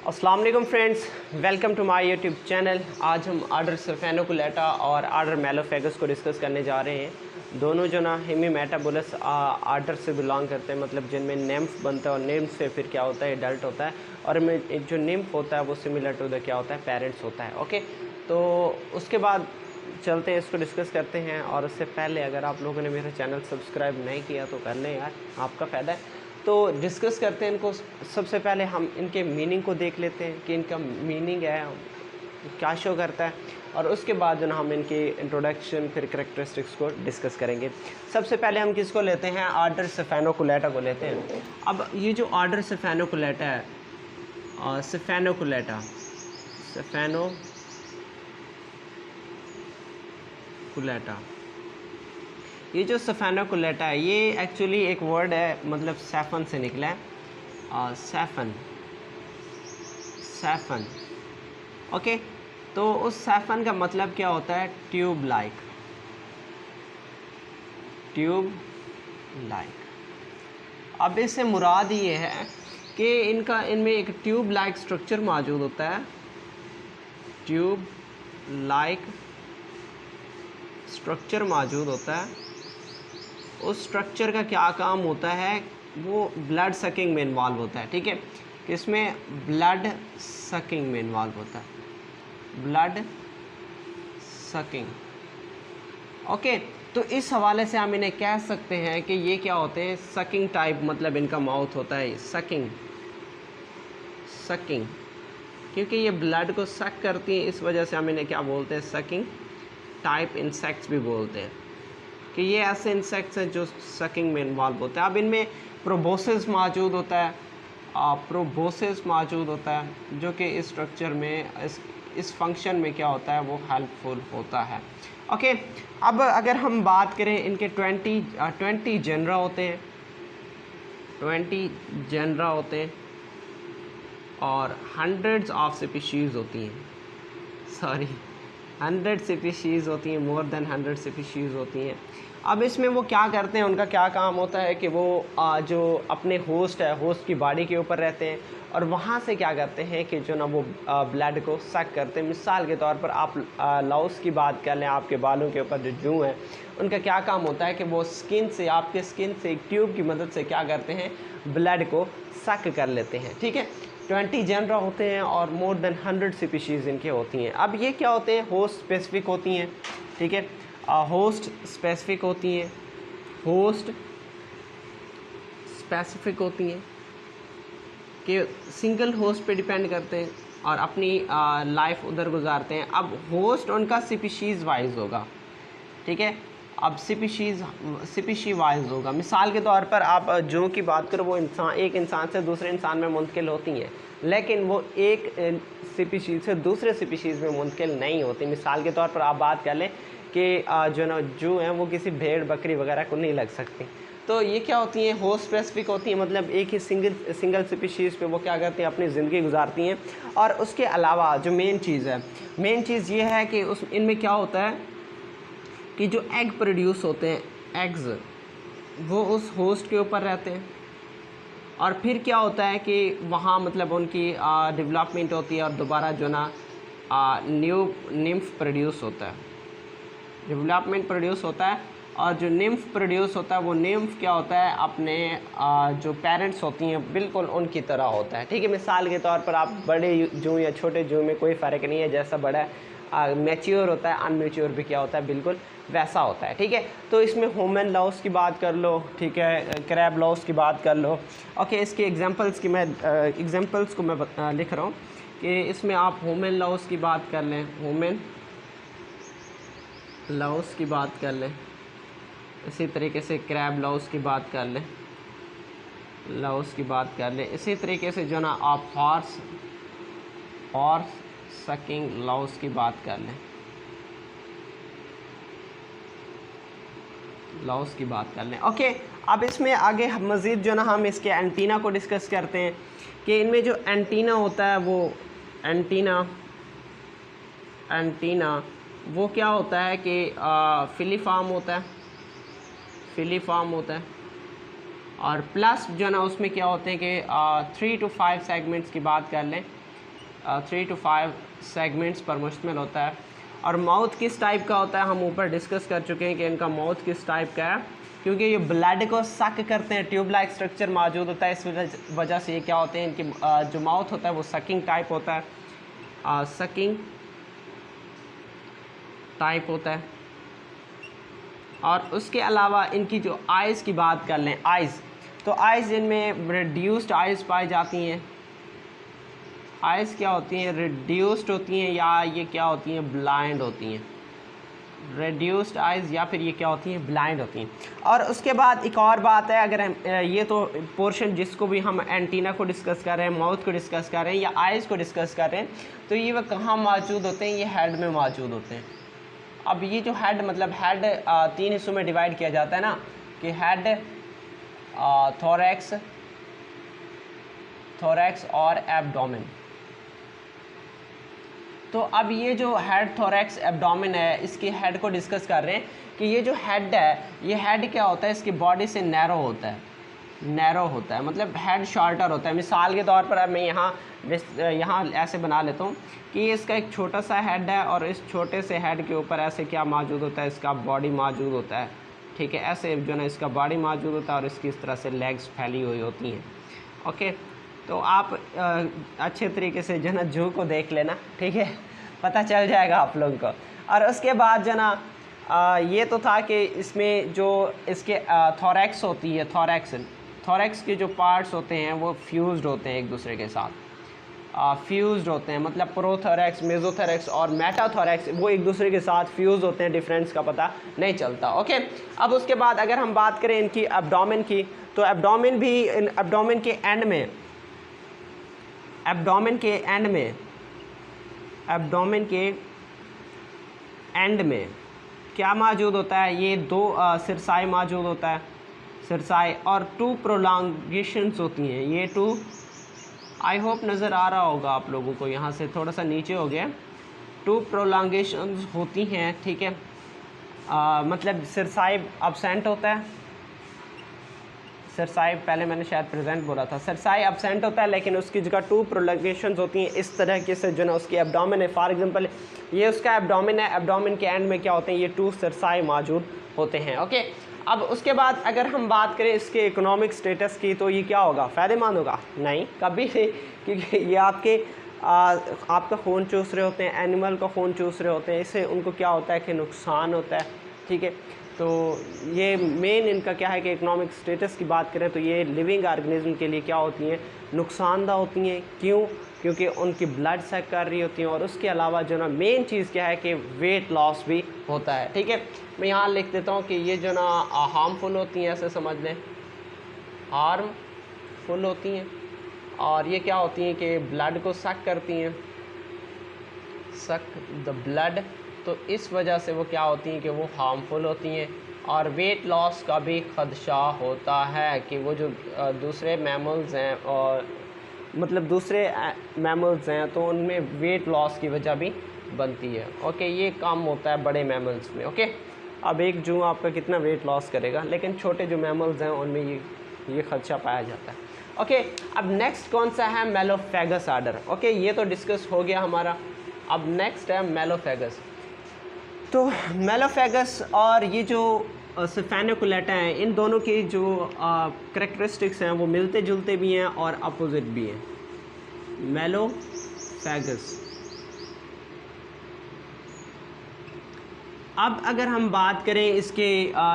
अस्सलाम वालेकुम friends, welcome to my YouTube channel. आज हम आर्डर सल्फेनोकुलेटा और आर्डर मेलोफेगस को डिस्कस करने जा रहे हैं। दोनों जो ना हेमीमेटाबुलस आर्डर से बिलोंग करते हैं, मतलब जिनमें निम्फ बनता है और निम्फ से फिर क्या होता है एडल्ट होता है, और में जो निम्फ होता है वो सिमिलर टू द क्या होता है पेरेंट्स होता है। ओके, तो उसके बाद चलते हैं, इसको डिस्कस करते हैं। और उससे पहले अगर आप लोगों ने मेरा चैनल सब्सक्राइब नहीं किया तो कर लें यार, आपका फ़ायदा है। तो डिस्कस करते हैं इनको। सबसे पहले हम इनके मीनिंग को देख लेते हैं कि इनका मीनिंग है क्या शो करता है, और उसके बाद जो ना हम इनकी इंट्रोडक्शन फिर करैक्टरिस्टिक्स को डिस्कस करेंगे। सबसे पहले हम किसको लेते हैं, आर्डर सल्फेनोकुलेटा को लेते हैं। अब ये जो आर्डर सल्फेनोकुलेटा है, सल्फेनोकुलेटा ये जो सल्फेनोकुलेटा है ये एक्चुअली एक वर्ड है, मतलब सैफन से निकला है। सैफन। ओके, तो उस सैफन का मतलब क्या होता है, ट्यूब लाइक। अब इससे मुराद ये है कि इनमें एक ट्यूब लाइक स्ट्रक्चर मौजूद होता है। ट्यूब लाइक स्ट्रक्चर मौजूद होता है। उस स्ट्रक्चर का क्या काम होता है, वो ब्लड सकिंग में इन्वॉल्व होता है। ठीक है, इसमें ब्लड सकिंग में इन्वॉल्व होता है, ब्लड सकिंग। ओके, तो इस हवाले से हम इन्हें कह सकते हैं कि ये क्या होते हैं, सकिंग टाइप, मतलब इनका माउथ होता है सकिंग, क्योंकि ये ब्लड को सक करती हैं, इस वजह से हम इन्हें क्या बोलते हैं, सकिंग टाइप इंसेक्ट्स भी बोलते हैं, कि ये ऐसे इंसेक्ट्स हैं जो सकिंग में इन्वॉल्व होते हैं। अब इनमें प्रोबोसिस मौजूद होता है, जो कि इस स्ट्रक्चर में इस फंक्शन में क्या होता है, वो हेल्पफुल होता है। ओके, अब अगर हम बात करें, इनके 20 जेनरा होते हैं, 20 जेनरा होते हैं और हंड्रेड्स ऑफ स्पीशीज़ होती हैं, सॉरी 100 स्पीशीज़ होती हैं, मोर देन 100 स्पीशीज़ होती हैं। अब इसमें वो क्या करते हैं, उनका क्या काम होता है कि वो जो अपने होस्ट है, होस्ट की बॉडी के ऊपर रहते हैं और वहाँ से क्या करते हैं कि जो ना वो ब्लड को सक करते हैं। मिसाल के तौर पर आप लाउस की बात कर लें, आपके बालों के ऊपर जो जूं हैं, उनका क्या काम होता है कि वो आपके स्किन से एक ट्यूब की मदद से क्या करते हैं, ब्लड को सक कर लेते हैं। ठीक है, 20 जेनरा होते हैं और मोर देन 100 स्पीशीज़ इनके होती हैं। अब ये क्या होते हैं, होस्ट स्पेसिफिक होती हैं। ठीक है, होस्ट स्पेसिफिक होती हैं, कि सिंगल होस्ट पे डिपेंड करते हैं और अपनी लाइफ उधर गुजारते हैं। अब होस्ट उनका स्पीशीज़ वाइज होगा। ठीक है, अब स्पीशी वाइज होगा। मिसाल के तौर पर आप जूं की बात करो, वो एक इंसान से दूसरे इंसान में मुंतकिल होती हैं, लेकिन वो एक स्पीशीज़ से दूसरे स्पीशीज़ में मुंतकिल नहीं होती। मिसाल के तौर पर आप बात कर लें कि जो ना जूं हैं वो किसी भेड़ बकरी वगैरह को नहीं लग सकती। तो ये क्या होती हैं, होस्ट स्पेसिफिक होती हैं, मतलब एक ही सिंगल स्पीशीज़ पे वो क्या करती हैं, अपनी ज़िंदगी गुजारती हैं। और उसके अलावा जो मेन चीज़ ये है कि इनमें क्या होता है कि जो एग प्रोड्यूस होते हैं, एग्स वो उस होस्ट के ऊपर रहते हैं, और फिर क्या होता है कि वहाँ मतलब उनकी डेवलपमेंट होती है और दोबारा जो ना न्यू निम्फ प्रोड्यूस होता है, डेवलपमेंट प्रोड्यूस होता है। और जो निम्फ प्रोड्यूस होता है, वो निम्फ क्या होता है, अपने जो पेरेंट्स होती हैं बिल्कुल उनकी तरह होता है। ठीक है, मिसाल के तौर पर आप बड़े जूं या छोटे जूं में कोई फ़र्क नहीं है, जैसा बड़ा मैच्योर होता है, अनमेच्योर भी क्या होता है, बिल्कुल वैसा होता है। ठीक है, तो इसमें ह्यूमन लॉस की बात कर लो, ठीक है, क्रैब लॉस की बात कर लो। ओके, इसके एग्जांपल्स को मैं लिख रहा हूँ कि इसमें आप ह्यूमन लॉस की बात कर लें, इसी तरीके से क्रैब लॉस की बात कर लें, इसी तरीके से जो ना आप हॉर्स सकिंग लॉस की बात कर लें, ओके। अब इसमें आगे मज़ीद जो ना हम इसके एंटीना को डिस्कस करते हैं कि इनमें जो एंटीना होता है, वो एंटीना वो क्या होता है कि फिलीफॉर्म होता है, और प्लस जो ना उसमें क्या होते हैं कि 3 to 5 सेगमेंट्स की बात कर लें 3 to 5 सेगमेंट्स पर मुश्तमिल होता है। और माउथ किस टाइप का होता है हम ऊपर डिस्कस कर चुके हैं कि इनका माउथ किस टाइप का है, क्योंकि ये ब्लड को सक करते हैं, ट्यूब लाइक स्ट्रक्चर मौजूद होता है, इस वजह से ये क्या होते हैं, इनकी जो माउथ होता है वो सकिंग टाइप होता है, सकिंग टाइप होता है। और उसके अलावा इनकी जो आइज़ की बात कर लें, आइज़, तो आइज़ इनमें रिड्यूस्ड आइज़ पाई जाती हैं। आइज़ क्या होती हैं, रिड्यूस्ड होती हैं, या ये क्या होती हैं, ब्लाइंड होती हैं। रिड्यूस्ड आइज़ या फिर ये क्या होती हैं, ब्लाइंड होती हैं। और उसके बाद एक और बात है, अगर हम ये तो पोर्शन जिसको भी हम एंटीना को डिस्कस कर रहे हैं, माउथ को डिस्कस कर रहे हैं या आइज़ को डिस्कस कर रहे हैं, तो ये वह कहाँ मौजूद होते हैं, ये हेड में मौजूद होते हैं। अब ये जो हेड, मतलब हेड 3 हिस्सों में डिवाइड किया जाता है ना, कि हेड, थोरैक्स और एब्डोमेन। तो अब ये जो हेड, थोरैक्स, एब्डोमेन है, इसके हेड को डिस्कस कर रहे हैं कि ये जो हेड है, ये हेड क्या होता है, इसकी बॉडी से नैरो होता है, नैरो होता है, मतलब हेड शॉर्टर होता है। मिसाल के तौर पर अब मैं यहाँ ऐसे बना लेता हूँ कि ये इसका एक छोटा सा हेड है और इस छोटे से हेड के ऊपर ऐसे क्या मौजूद होता है, इसका बॉडी मौजूद होता है, ठीक है। ऐसे जो है इसका बॉडी मौजूद होता है और इसकी इस तरह से लेग्स फैली हुई होती हैं। ओके, तो आप अच्छे तरीके से जो है ना जू को देख लेना, ठीक है, पता चल जाएगा आप लोगों को। और उसके बाद जो ना ये तो था कि इसमें जो इसके थोरैक्स होती है, थोरैक्स के जो पार्ट्स होते हैं वो फ्यूज्ड होते हैं एक दूसरे के साथ, फ्यूज्ड होते हैं, मतलब प्रोथोरैक्स, मेसोथोरैक्स और मेटाथोरैक्स वो एक दूसरे के साथ फ्यूज़ होते हैं, डिफरेंस का पता नहीं चलता। ओके, अब उसके बाद अगर हम बात करें इनकी एब्डोमेन की, तो एब्डोमेन भी, एब्डोमेन के एंड में, एब्डोमेन के एंड में क्या मौजूद होता है, ये 2 सिरसाई मौजूद होता है, सिरसाई, और 2 प्रोलॉन्गेशंस होती हैं। ये 2, आई होप नज़र आ रहा होगा आप लोगों को, यहाँ से थोड़ा सा नीचे हो गया, 2 प्रोलॉन्गेशंस होती हैं, ठीक है। मतलब सिरसाई अब्सेंट होता है, सिरसाई पहले मैंने शायद प्रेजेंट बोला था, सिरसाई अब्सेंट होता है, लेकिन उसकी जगह 2 प्रोलॉन्गेशंस होती हैं इस तरह से, जो ना उसकी एब्डोमेन है। फॉर एग्जांपल ये उसका एब्डोमेन है, एब्डोमेन के एंड में क्या होते हैं, ये 2 सिरसाई मौजूद होते हैं। ओके, अब उसके बाद अगर हम बात करें इसके इकोनॉमिक स्टेटस की, तो ये क्या होगा, फ़ायदेमंद होगा? नहीं, कभी नहीं, क्योंकि ये आपका खून चूस रहे होते हैं, एनिमल का खून चूस रहे होते हैं, इससे उनको क्या होता है कि नुकसान होता है, ठीक है। तो ये मेन इनका क्या है कि इकोनॉमिक स्टेटस की बात करें तो ये लिविंग ऑर्गेनिज्म के लिए क्या होती हैं, नुकसानदा होती हैं। क्यों? क्योंकि उनकी ब्लड सक कर रही होती हैं, और उसके अलावा जो ना मेन चीज़ क्या है कि वेट लॉस भी होता है, ठीक है। मैं यहाँ लिख देता हूँ कि ये जो ना हार्मफुल होती हैं, ऐसे समझ लें, हार्मफुल होती हैं, और ये क्या होती हैं कि ब्लड को सक करती हैं, सक द ब्लड, तो इस वजह से वो क्या होती हैं कि वो हार्मफुल होती हैं। और वेट लॉस का भी खदशा होता है कि वो जो दूसरे मैमल्स हैं, और मतलब दूसरे मैमल्स हैं, तो उनमें वेट लॉस की वजह भी बनती है। ओके, ये काम होता है बड़े मैमल्स में। ओके, अब एक जू आपका कितना वेट लॉस करेगा, लेकिन छोटे जो मैमल्स हैं उनमें ये खदशा पाया जाता है। ओके, अब नेक्स्ट कौन सा है, मेलोफेगस आर्डर। ओके, ये तो डिस्कस हो गया हमारा। अब नेक्स्ट है मेलोफेगस। तो मेलोफेगस और ये जो सिफेनोकुलेटा हैं, इन दोनों की जो करेक्टरिस्टिक्स हैं वो मिलते जुलते भी हैं और अपोजिट भी हैं। मेलोफेगस, अब अगर हम बात करें इसके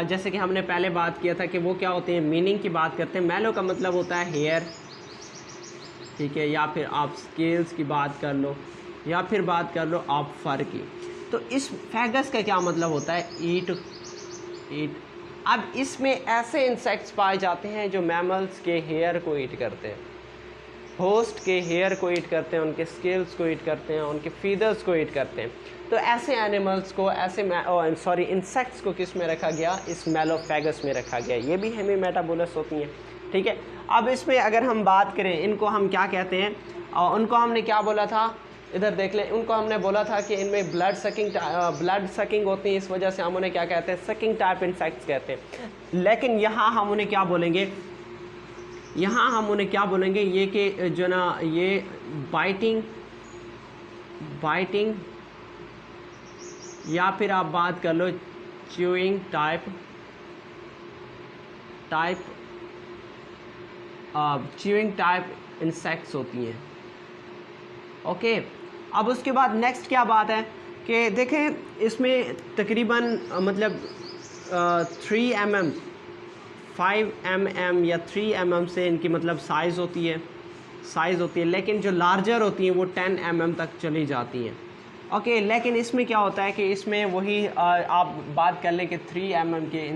जैसे कि हमने पहले बात किया था कि वो क्या होते हैं, मीनिंग की बात करते हैं। मेलो का मतलब होता है हेयर, ठीक है, या फिर आप स्केल्स की बात कर लो, या फिर बात कर लो आप फर की। तो इस फेगस का क्या मतलब होता है, ईट। अब इसमें ऐसे इंसेक्ट्स पाए जाते हैं जो मैमल्स के हेयर को ईट करते हैं, होस्ट के हेयर को ईट करते हैं, उनके स्केल्स को ईट करते हैं, उनके फीदर्स को ईट करते हैं। तो ऐसे एनिमल्स को, ऐसे इंसेक्ट्स को किस में रखा गया, इस मेलोफेगस में रखा गया। ये भी हेमी मेटाबोलस होती हैं, ठीक है। अब इसमें अगर हम बात करें, इनको हम क्या कहते हैं, और उनको हमने क्या बोला था, इधर देख लें, उनको हमने बोला था कि इनमें ब्लड सकिंग होती है, इस वजह से हम उन्हें क्या कहते हैं, सकिंग टाइप इंसेक्ट्स कहते हैं। लेकिन यहाँ हम उन्हें क्या बोलेंगे, ये कि जो ना ये बाइटिंग बाइटिंग, या फिर आप बात कर लो chewing type chewing type insects होती हैं। ओके, अब उसके बाद नेक्स्ट क्या बात है कि देखें इसमें तकरीबन मतलब 3 mm 5 mm या 3 mm से इनकी मतलब साइज़ होती है, लेकिन जो लार्जर होती हैं वो 10 mm तक चली जाती हैं। ओके, लेकिन इसमें क्या होता है कि इसमें वही आप बात कर लें कि 3 mm के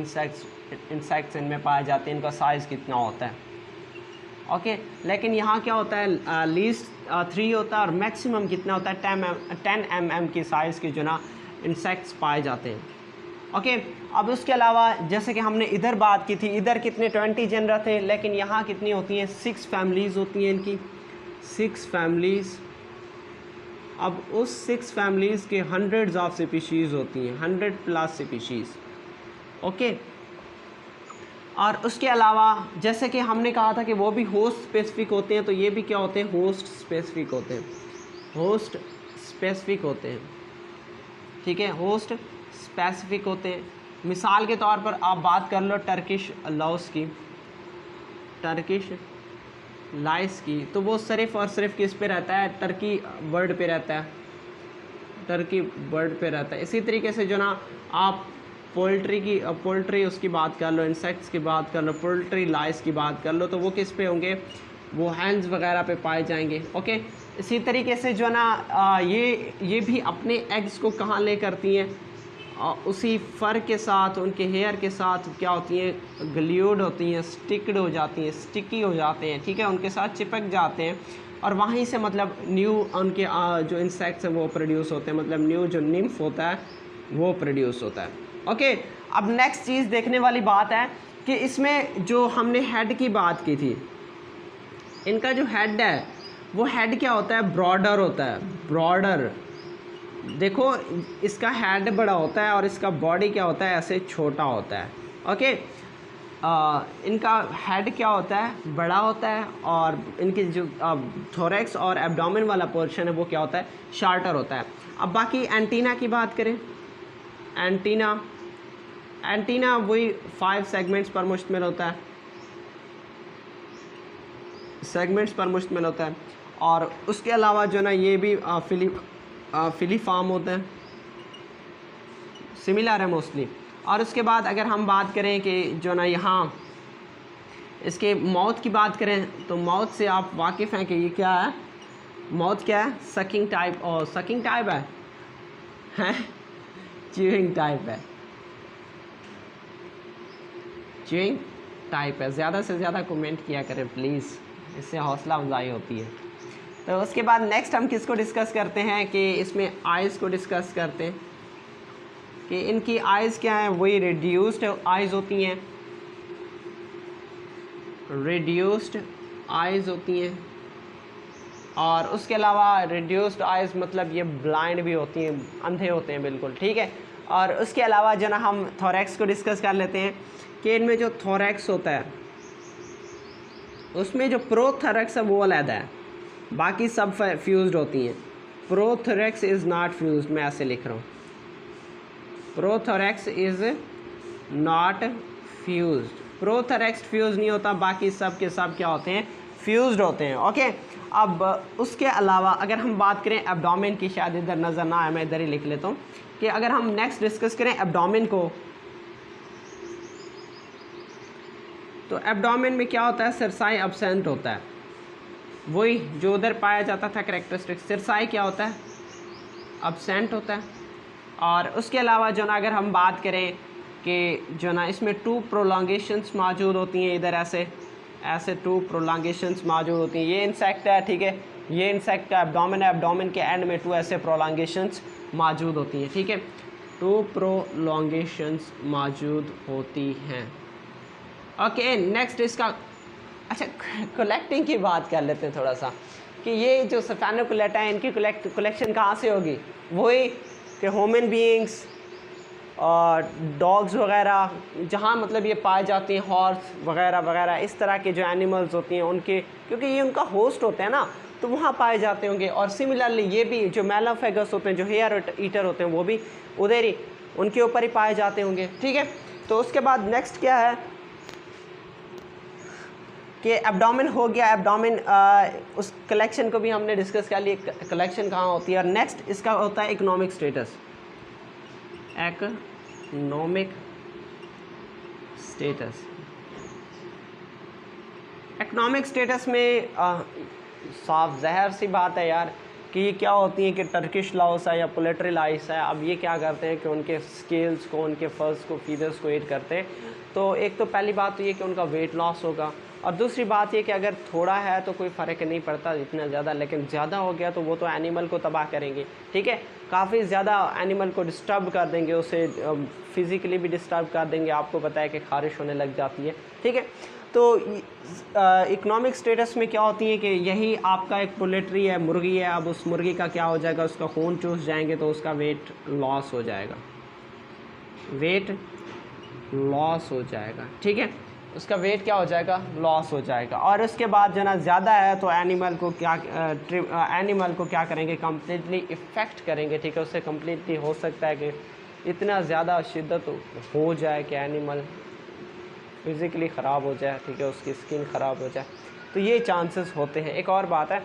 इंसेक्ट्स इनमें पाए जाते हैं, इनका साइज़ कितना होता है। ओके, लेकिन यहाँ क्या होता है लीस्ट 3 होता है और मैक्सिमम कितना होता है 10 mm की साइज़ के जो ना इंसेक्ट्स पाए जाते हैं। ओके, अब उसके अलावा जैसे कि हमने इधर बात की थी, इधर कितने 20 जेनरा थे, लेकिन यहाँ कितनी होती हैं 6 फैमिलीज़ होती हैं इनकी, 6 फैमिलीज़। अब उस 6 फैमिलीज़ के हंड्रेड्स ऑफ स्पीशीज़ होती हैं, 100+ स्पीशीज़। ओके, और उसके अलावा जैसे कि हमने कहा था कि वो भी होस्ट स्पेसिफिक होते हैं, तो ये भी क्या होते हैं होस्ट स्पेसिफिक होते हैं। ठीक है, होस्ट स्पेसिफिक होते हैं। मिसाल के तौर पर आप बात कर लो टर्किश लाइस की, तो वो सिर्फ़ और सिर्फ किस पे रहता है, टर्की बर्ड पे रहता है। इसी तरीके से जो ना आप पोल्ट्री उसकी बात कर लो, इंसेक्ट्स की बात कर लो, पोल्ट्री लाइस की बात कर लो, तो वो किस पे होंगे, वो हैंड्स वगैरह पे पाए जाएंगे। ओके, इसी तरीके से जो ना ये भी अपने एग्स को कहाँ ले करती हैं, उसी फर के साथ, उनके हेयर के साथ क्या होती हैं, ग्लूड होती हैं, स्टिक्ड हो जाती हैं, स्टिकी हो जाते हैं। ठीक है, उनके साथ चिपक जाते हैं और वहीं से मतलब न्यू उनके जो इंसेक्ट्स हैं वो प्रोड्यूस होते हैं, मतलब न्यू जो निम्फ होता है वो प्रोड्यूस होता है। ओके, अब नेक्स्ट चीज़ देखने वाली बात है कि इसमें जो हमने हेड की बात की थी, इनका जो हेड है वो हेड क्या होता है, ब्रॉडर होता है। ब्रॉडर देखो, इसका हेड बड़ा होता है और इसका बॉडी क्या होता है, ऐसे छोटा होता है। ओके, इनका हेड क्या होता है, बड़ा होता है, और इनकी जो थोरैक्स और एब्डोमेन वाला पोर्शन है वो क्या होता है, शार्टर होता है। अब बाकी एंटीना की बात करें, एंटीना वही 5 सेगमेंट्स पर मुश्तमिल होता है, और उसके अलावा जो ना ये भी फिलीफार्म होता है, सिमिलर है मोस्टली। और उसके बाद अगर हम बात करें कि जो ना यहाँ इसके माउथ की बात करें, तो माउथ से आप वाकिफ़ हैं कि ये क्या है, माउथ क्या है, सकिंग टाइप, और सकिंग टाइप है च्यूइंग टाइप है। ज़्यादा से ज़्यादा कमेंट किया करें प्लीज़, इससे हौसला अफजाई होती है। तो उसके बाद नेक्स्ट हम किसको डिस्कस करते हैं कि इसमें आइज़ को डिस्कस करते हैं कि इनकी आइज़ क्या है, वही रिड्यूस्ड आइज़ होती हैं, और उसके अलावा रिड्यूस्ड आइज़ मतलब ये ब्लाइंड भी होती हैं, अंधे होते हैं बिल्कुल। ठीक है, और उसके अलावा जो ना हम थोरैक्स को डिस्कस कर लेते हैं कि इनमें जो थोरैक्स होता है उसमें जो प्रोथोरैक्स है वो अलग है, बाकी सब फ्यूज्ड होती हैं। प्रोथोरैक्स इज़ नॉट फ्यूज्ड, मैं ऐसे लिख रहा हूँ, prothorax is not fused, prothorax fuse नहीं होता, बाकी सब के सब क्या होते हैं, फ्यूज्ड होते हैं। ओके, अब उसके अलावा अगर हम बात करें एब्डोमेन की, शायद इधर नज़र ना आए, मैं इधर ही लिख लेता हूँ कि अगर हम नेक्स्ट डिस्कस करें एब्डोमेन को, तो एब्डोमेन में क्या होता है, सिरसाई एब्सेंट होता है, वही जो उधर पाया जाता था कैरेक्टरिस्टिक, सिरसाई क्या होता है, एब्सेंट होता है। और उसके अलावा जो ना अगर हम बात करें कि जो ना इसमें 2 प्रोलॉन्गेशंस मौजूद होती हैं, इधर ऐसे 2 प्रोलॉन्गेशंस मौजूद होती हैं। ये इंसेक्ट है, ठीक है, ये इंसेक्ट का एब्डोमेन है, एब्डोमेन के एंड में 2 ऐसे प्रोलॉन्गेशंस मौजूद होती हैं। ठीक है, 2 प्रोलॉन्गेशंस मौजूद होती हैं। ओके, नेक्स्ट इसका अच्छा कलेक्टिंग की बात कर लेते हैं थोड़ा सा कि ये जो सफेनोकुलेटा है इनकी कलेक्शन कहाँ से होगी, वही कि ह्यूमन बीइंग्स डॉग्स वगैरह, जहाँ मतलब ये पाए जाते हैं, हॉर्स वगैरह वगैरह, इस तरह के जो एनिमल्स होती हैं उनके, क्योंकि ये उनका होस्ट होते हैं ना, तो वहाँ पाए जाते होंगे। और सिमिलरली ये भी जो मेलाफेगस होते हैं, जो हेयर ईटर होते हैं, वो भी उधर ही उनके ऊपर ही पाए जाते होंगे। ठीक है, तो उसके बाद नेक्स्ट क्या है कि एब्डोमेन हो गया। एब्डोमेन उस कलेक्शन को भी हमने डिस्कस कर लिया, कलेक्शन कहाँ होती है। और नेक्स्ट इसका होता है economic status. Economic status, economic status में साफ ज़हर सी बात है यार कि ये क्या होती है कि टर्किश लाउस है या पोल्ट्री लाइस है। अब ये क्या करते हैं कि उनके स्केल्स को, उनके फर्स को, फीदर्स को ईट करते हैं। तो एक तो पहली बात तो ये कि उनका वेट लॉस होगा, और दूसरी बात ये कि अगर थोड़ा है तो कोई फ़र्क नहीं पड़ता इतना ज़्यादा, लेकिन ज़्यादा हो गया तो वो तो एनिमल को तबाह करेंगे। ठीक है, काफ़ी ज़्यादा एनिमल को डिस्टर्ब कर देंगे, उसे फिज़िकली भी डिस्टर्ब कर देंगे। आपको पता है कि खारिश होने लग जाती है। ठीक है, तो इकोनॉमिक स्टेटस में क्या होती है कि यही आपका एक पोल्ट्री है, मुर्गी है। अब उस मुर्गी का क्या हो जाएगा, उसका खून चूस जाएंगे तो उसका वेट लॉस हो जाएगा, वेट लॉस हो जाएगा। ठीक है, उसका वेट क्या हो जाएगा, लॉस हो जाएगा। और उसके बाद जना ज़्यादा है तो एनिमल को क्या करेंगे, कम्प्लीटली इफ़ेक्ट करेंगे। ठीक है, उससे कम्प्लीटली हो सकता है कि इतना ज़्यादा शिद्दत हो जाए कि एनिमल फिज़िकली ख़राब हो जाए। ठीक है, उसकी स्किन ख़राब हो जाए, तो ये चांसेस होते हैं। एक और बात है,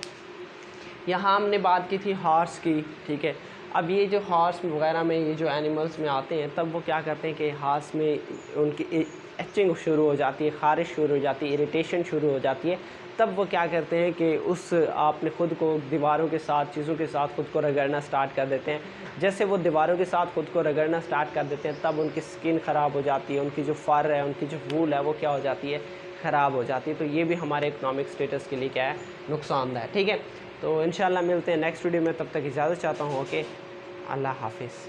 यहाँ हमने बात की थी हॉर्स की। ठीक है, अब ये जो हॉर्स वगैरह में ये जो एनिमल्स में आते हैं, तब वो क्या करते हैं कि हॉर्स में उनकी एचिंग शुरू हो जाती है, ख़ारिश शुरू हो जाती है, इरिटेशन शुरू हो जाती है। तब वो क्या करते हैं कि उस आपने ख़ुद को दीवारों के साथ, चीज़ों के साथ ख़ुद को रगड़ना स्टार्ट कर देते हैं। जैसे वो दीवारों के साथ ख़ुद को रगड़ना स्टार्ट कर देते हैं, तब उनकी स्किन ख़राब हो जाती है, उनकी जो फर है, उनकी जो वूल है, वो क्या हो जाती है, ख़राब हो जाती है। तो ये भी हमारे इकोनॉमिक स्टेटस के लिए क्या है, नुकसानदायक है। ठीक है, तो इंशाल्लाह मिलते हैं नेक्स्ट वीडियो में, तब तक इजाज़त चाहता हूँ। ओके, अल्लाह हाफिज़।